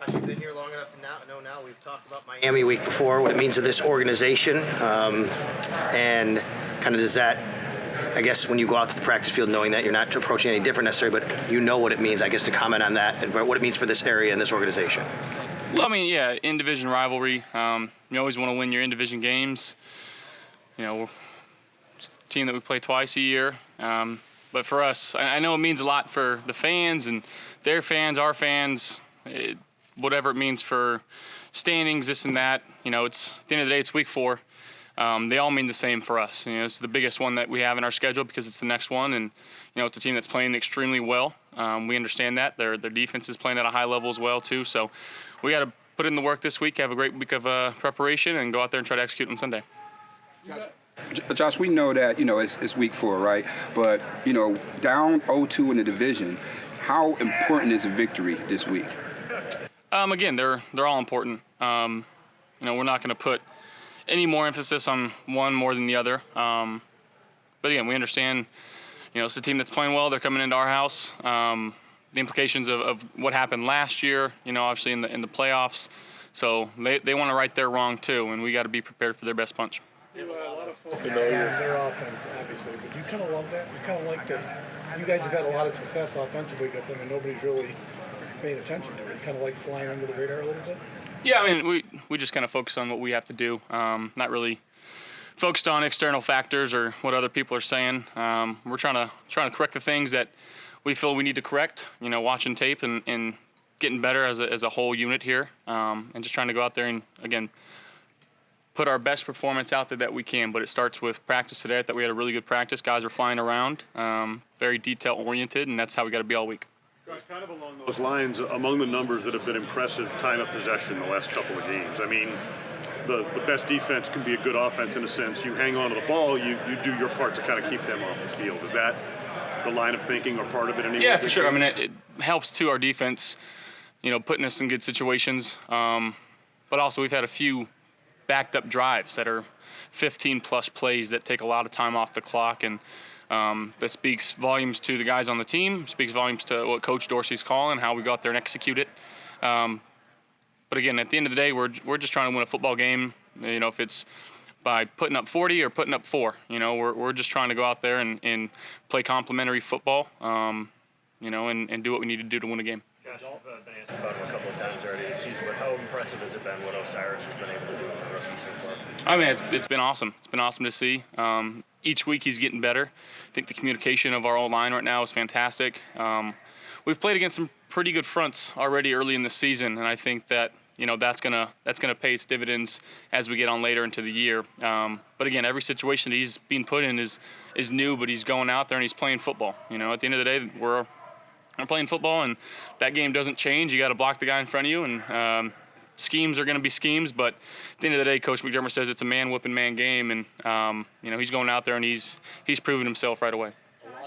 Josh, you've been here long enough to know now we've talked about Miami week before, what it means to this organization, and kind of does that, I guess, when you go out to the practice field knowing that you're not approaching any different necessarily, but you know what it means, I guess, to comment on that and what it means for this area and this organization. Well, I mean, yeah, in-division rivalry, you always want to win your in-division games. You know, it's a team that we play twice a year. But for us, I know it means a lot for the fans and their fans, our fans, whatever it means for standings, this and that. You know, it's at the end of the day, it's week 4. They all mean the same for us. You know, it's the biggest one that we have in our schedule because it's the next one, and you know, it's a team that's playing extremely well. We understand that their defense is playing at a high level as well too. So we got to put in the work this week, have a great week of preparation, and go out there and try to execute on Sunday. Josh, we know that, you know, it's week 4, right? But, you know, down 0-2 in the division, how important is a victory this week? Again, they're all important. You know, we're not going to put any more emphasis on one more than the other. But again, we understand, you know, it's a team that's playing well. They're coming into our house. The implications of what happened last year, you know, obviously in the playoffs. So they want to right their wrong too, and we got to be prepared for their best punch. A lot of focus on their offense, obviously, but you kind of love that. You kind of like that. You guys have had a lot of success offensively with them, and nobody's really paying attention to it. You kind of like flying under the radar a little bit. Yeah, I mean, we just kind of focus on what we have to do. Not really focused on external factors or what other people are saying. We're trying to correct the things that we feel we need to correct. You know, watching tape and getting better as a whole unit here, and just trying to go out there and again put our best performance out there that we can. But it starts with practice today. I thought we had a really good practice. Guys are flying around, very detail oriented, and that's how we got to be all week. Guys, kind of along those lines, among the numbers that have been impressive time of possession the last couple of games, I mean, the best defense can be a good offense in a sense. You hang on to the ball, you do your part to kind of keep them off the field. Is that the line of thinking or part of it anyway? Yeah, for sure. I mean, it helps to our defense, you know, putting us in good situations. But also we've had a few backed up drives that are 15-plus plays that take a lot of time off the clock, and that speaks volumes to the guys on the team, speaks volumes to what Coach Dorsey's calling, how we go out there and execute it. But again, at the end of the day, we're just trying to win a football game. You know, if it's by putting up 40 or putting up 4, you know, we're just trying to go out there and play complementary football, you know, and do what we need to do to win a game. Josh, you've been asked about him a couple of times already this season, but how impressive has it been what O'Cyrus has been able to do as a rookie so far? I mean, it's been awesome. It's been awesome to see. Each week he's getting better. I think the communication of our O-line right now is fantastic. We've played against some pretty good fronts already early in the season, and I think that, you know, that's gonna pay its dividends as we get on later into the year. But again, every situation that he's being put in is new, but he's going out there and he's playing football. You know, at the end of the day, we're playing football, and that game doesn't change. You got to block the guy in front of you, and schemes are going to be schemes. But at the end of the day, Coach McDermott says it's a man-whooping man game, and you know, he's going out there and he's proven himself right away.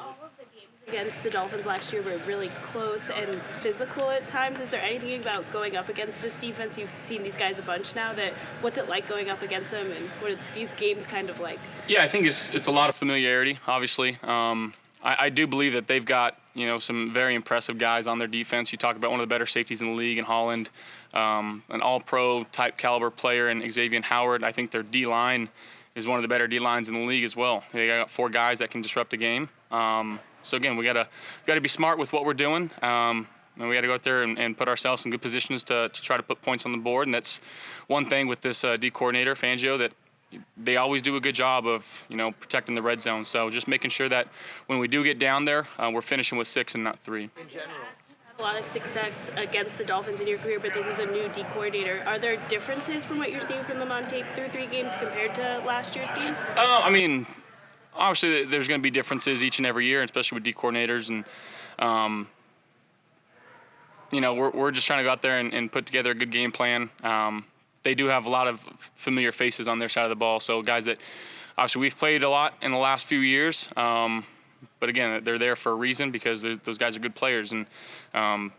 All of the games against the Dolphins last year were really close and physical at times. Is there anything about going up against this defense? You've seen these guys a bunch now. What's it like going up against them, and what are these games kind of like? Yeah, I think it's a lot of familiarity, obviously. I do believe that they've got, you know, some very impressive guys on their defense. You talk about one of the better safeties in the league in Holland, an all-pro type caliber player in Xavier Howard. I think their D-line is one of the better D-lines in the league as well. They got 4 guys that can disrupt a game. So again, we gotta be smart with what we're doing, and we got to go out there and put ourselves in good positions to try to put points on the board. And that's one thing with this D coordinator Fangio, that they always do a good job of, you know, protecting the red zone. So just making sure that when we do get down there, we're finishing with 6 and not 3. In general, a lot of success against the Dolphins in your career, but this is a new D coordinator. Are there differences from what you're seeing from them on tape through 3 games compared to last year's games? I mean, obviously there's going to be differences each and every year, especially with D coordinators, and you know, we're just trying to go out there and put together a good game plan. They do have a lot of familiar faces on their side of the ball, so guys that obviously we've played a lot in the last few years. But again, they're there for a reason, because those guys are good players, and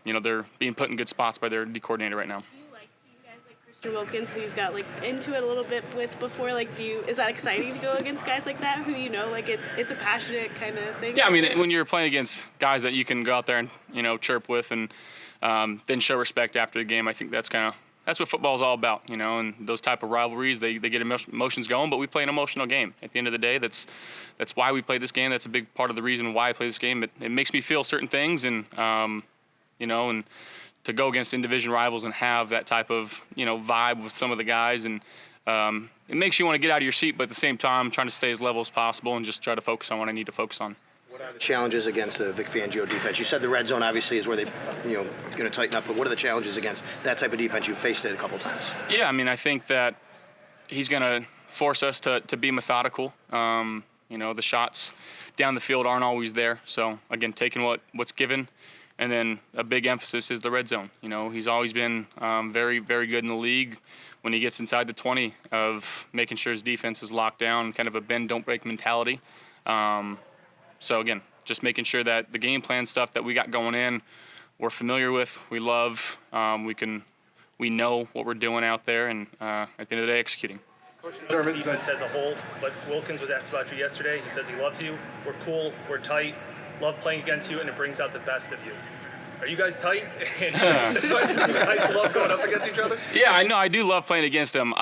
you know, they're being put in good spots by their D coordinator right now. Do you like seeing guys like Christian Wilkins, who you've got like into it a little bit with before? Like, is that exciting to go against guys like that, who, you know, like it's a passionate kind of thing? Yeah, I mean, when you're playing against guys that you can go out there and, you know, chirp with, and then show respect after the game. I think that's what football's all about, and those type of rivalries, they get emotions going, but we play an emotional game. At the end of the day, that's why we play this game. That's a big part of the reason why I play this game. It makes me feel certain things, and and to go against in-division rivals and have that type of vibe with some of the guys, and it makes you want to get out of your seat, but at the same time trying to stay as level as possible and just try to focus on what I need to focus on. What are the challenges against the Vic Fangio defense? You said the red zone obviously is where they going to tighten up, but what are the challenges against that type of defense? You've faced it a couple times. Yeah, I mean, I think that he's going to force us to be methodical. The shots down the field aren't always there. So, again, taking what's given. And then a big emphasis is the red zone. He's always been very, very good in the league when he gets inside the 20 of making sure his defense is locked down, kind of a bend, don't break mentality. So, again, just making sure that the game plan stuff that we got going in, we're familiar with, we love, we know what we're doing out there, and at the end of the day, executing. The defense as a whole, but Wilkins was asked about you yesterday. He says he loves you. We're cool. We're tight. Love playing against you, and it brings out the best of you. Are you guys tight? You guys love going up against each other? Yeah, I know. I do love playing against him.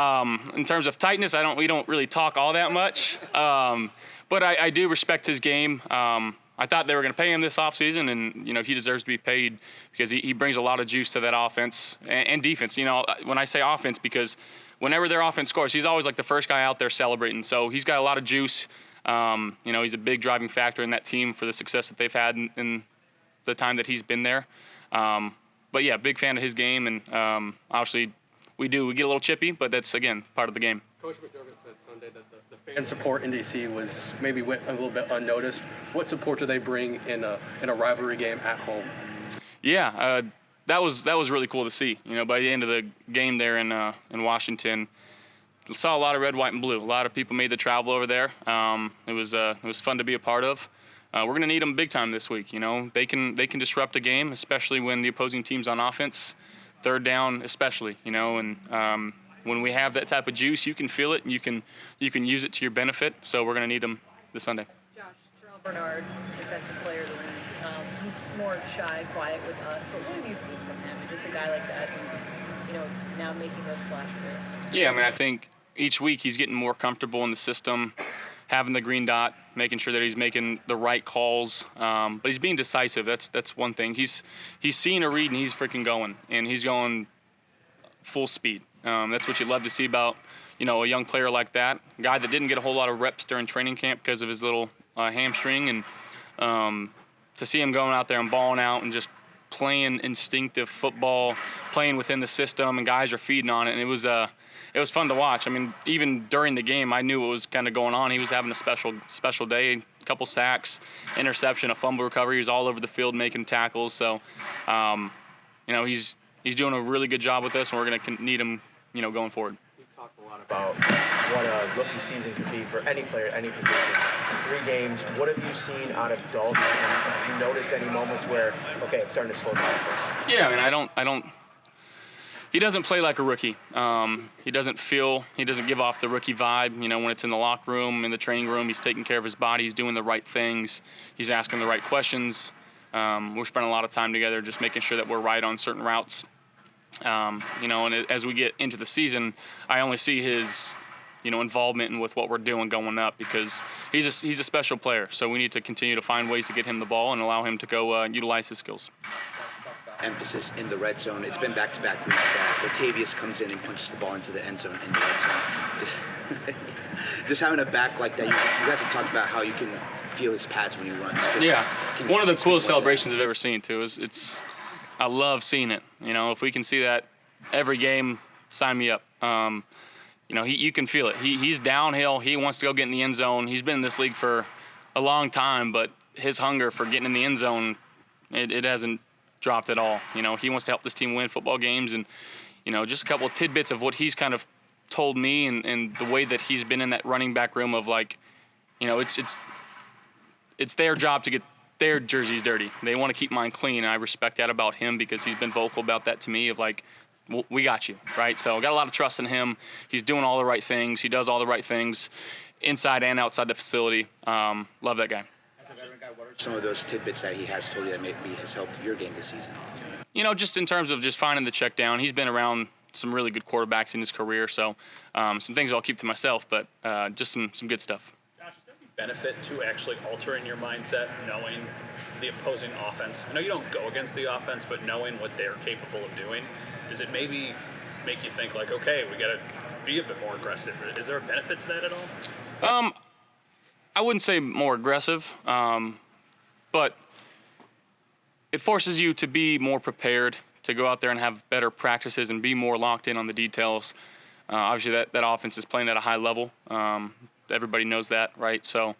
In terms of tightness, we don't really talk all that much. But I do respect his game. I thought they were going to pay him this offseason, and he deserves to be paid because he brings a lot of juice to that offense and defense. When I say offense, because whenever their offense scores, he's always like the first guy out there celebrating. So he's got a lot of juice. He's a big driving factor in that team for the success that they've had in the time that he's been there. But yeah, big fan of his game, and obviously we get a little chippy, but that's again part of the game. Coach McDermott said Sunday that the fan support in DC went a little bit unnoticed. What support do they bring in a rivalry game at home? Yeah, that was really cool to see. By the end of the game there in Washington, saw a lot of red, white, and blue. A lot of people made the travel over there. It was fun to be a part of. We're going to need them big time this week. They can disrupt a game, especially when the opposing team's on offense, third down especially. And when we have that type of juice, you can feel it and you can use it to your benefit. So we're going to need them this Sunday. Josh, Terrell Bernard, defensive player of the league. He's more shy, quiet with us. But what have you seen from him? Just a guy like that who's now making those flash plays. Yeah, I mean, I think each week he's getting more comfortable in the system, having the green dot, making sure that he's making the right calls. But he's being decisive. That's one thing. He's seeing a read and he's freaking going, and he's going full speed. That's what you love to see about a young player like that, a guy that didn't get a whole lot of reps during training camp because of his little hamstring, and to see him going out there and balling out and just playing instinctive football, playing within the system, and guys are feeding on it, and it was fun to watch. I mean, even during the game, I knew what was kind of going on. He was having a special day, a couple sacks, interception, a fumble recovery. He was all over the field making tackles. So, he's doing a really good job with us, and we're going to need him, going forward. We talked a lot about what a rookie season could be for any player, any position. 3 games. What have you seen out of Dalton? And have you noticed any moments where, okay, it's starting to slow down? Yeah, I mean, I don't. He doesn't play like a rookie. He doesn't give off the rookie vibe. When it's in the locker room, in the training room, he's taking care of his body. He's doing the right things. He's asking the right questions. We're spending a lot of time together just making sure that we're right on certain routes. And as we get into the season, I only see his, involvement in with what we're doing going up because he's a special player. So we need to continue to find ways to get him the ball and allow him to go utilize his skills. Emphasis in the red zone. It's been back-to-back weeks that Latavius comes in and punches the ball into the end zone in the red zone. Just having a back like that, you guys have talked about how you can feel his pads when he runs. One of the coolest celebrations I've ever seen too. I love seeing it. If we can see that every game, sign me up. You can feel it. He's downhill. He wants to go get in the end zone. He's been in this league for a long time, but his hunger for getting in the end zone, it hasn't dropped at all. He wants to help this team win football games, and just a couple of tidbits of what he's kind of told me and the way that he's been in that running back room of it's their job to get their jerseys dirty. They want to keep mine clean. And I respect that about him because he's been vocal about that to me of well, we got you, right? So I got a lot of trust in him. He's doing all the right things. He does all the right things inside and outside the facility. Love that guy. As a veteran guy, what are some of those tidbits that he has told you that maybe has helped your game this season? Just in terms of just finding the check down, he's been around some really good quarterbacks in his career, so some things I'll keep to myself, but just some good stuff. Josh, is there any benefit to actually altering your mindset, knowing the opposing offense? I know you don't go against the offense, but knowing what they're capable of doing, does it maybe make you think like, okay, we got to be a bit more aggressive? Is there a benefit to that at all? I wouldn't say more aggressive, but it forces you to be more prepared, to go out there and have better practices and be more locked in on the details. Obviously, that offense is playing at a high level. Everybody knows that, right? So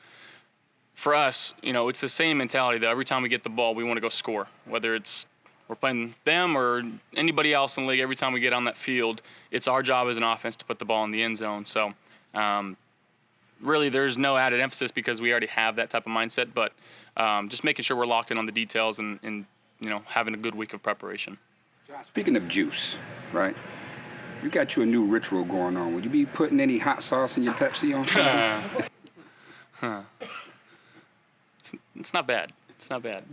for us, it's the same mentality, though. Every time we get the ball, we want to go score. Whether it's we're playing them or anybody else in the league, every time we get on that field, it's our job as an offense to put the ball in the end zone. So really, there's no added emphasis because we already have that type of mindset, but just making sure we're locked in on the details and having a good week of preparation. Speaking of juice, right? You got you a new ritual going on. Would you be putting any hot sauce in your Pepsi on something? It's not bad. It's not bad.